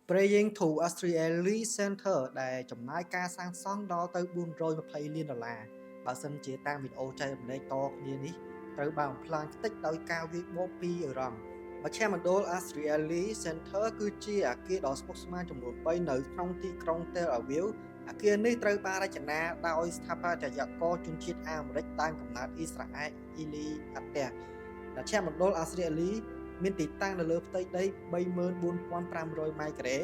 Praying to Australia Center ដែលចំណាយការសាងសង់ដល់ទៅ$420 លានបើសិនជាតាមវីដេអូចែករំលែកតគ្នានេះត្រូវបានបំផ្លាញខ្ទេចដោយការវាយបកពីអ៊ីរ៉ង់មជ្ឈមណ្ឌល Australia Center គឺជាអគារដ៏ស្មុគស្មាញចំនួន3នៅក្នុងទីក្រុង Tel Aviv អគារនេះត្រូវបានរចនាដោយស្ថាបត្យករជនជាតិអាមេរិកតាមកំណើតអ៊ីស្រាអែល Eli Ater មជ្ឈមណ្ឌល Australia មានទីតាំងនៅលើផ្ទៃដី 34,500 ម៉ែត្រការ៉េ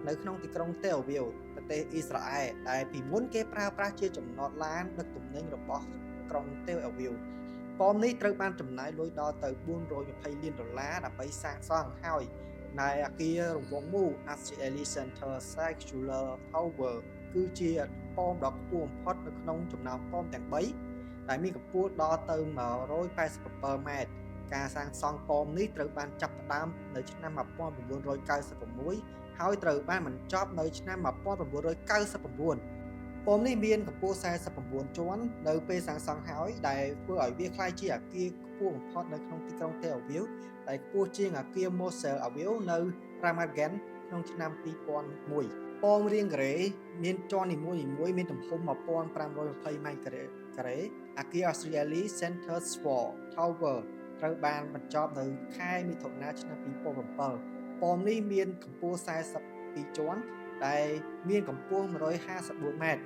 នៅក្នុងទីក្រុង Tel Aviv ប្រទេសអ៊ីស្រាអែលដែលពីមុនគេប្រើប្រាស់ជាចំណតឡានដឹកទំនិញរបស់ក្រុង Tel Aviv ប៉មនេះត្រូវបានចំណាយលុយដល់ទៅ$420 លានដើម្បីសាងសង់ហើយនៅអគាររង្វង់មូល Australia Center Circular Tower គឺជាប៉មដ៏ខ្ពស់បំផុតនៅក្នុងចំណោមប៉មទាំង3ដែលមានកម្ពស់ដល់ទៅ187 ម៉ែត្រការសាងសង់ប៉មនេះត្រូវបានចាប់ផ្ដើមនៅឆ្នាំ1996ហើយត្រូវបានបញ្ចប់នៅឆ្នាំ1999ប៉មនេះមានកម្ពស់49ជាន់នៅពេលសាងសង់ហើយដែលធ្វើឲ្យវាក្លាយជាអគារខ្ពស់បំផុតនៅក្នុងទីក្រុង Tel Aviv ដែលខ្ពស់ជាងអគារ Mosel Aviv នៅ Ramat Gan ក្នុងឆ្នាំ2001ប៉មរាងការ៉េមានជាន់នីមួយៗមានទំហំ1520 ម៉ែត្រការ៉េអគារ Australia Center Swore Tower ត្រូវបានបញ្ចប់នៅខែមិថុនាឆ្នាំ2007ប៉មនេះមានកម្ពស់42ជាន់ដែលមានកម្ពស់154ម៉ែត្រ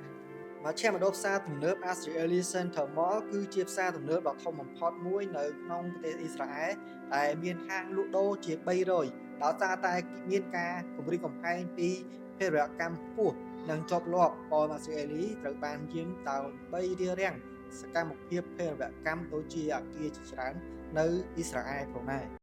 មជ្ឈមណ្ឌលផ្សារទំនើប Australia Center Mall គឺជាផ្សារទំនើបដ៏ធំបំផុតមួយនៅក្នុងប្រទេសអ៊ីស្រាអែលដែលមានហាងលក់ដូរជា300ដោយសារតែមានការគម្រាមកំហែងពីភេរវកម្មខ្ពស់និងជាប់លាប់ប៉ម Australia ត្រូវបានយាមដើម្បីរារាំងសកម្មភាពភេរវកម្មដូចជាអគារជាច្រើននៅអ៊ីស្រាអែលផងដែរ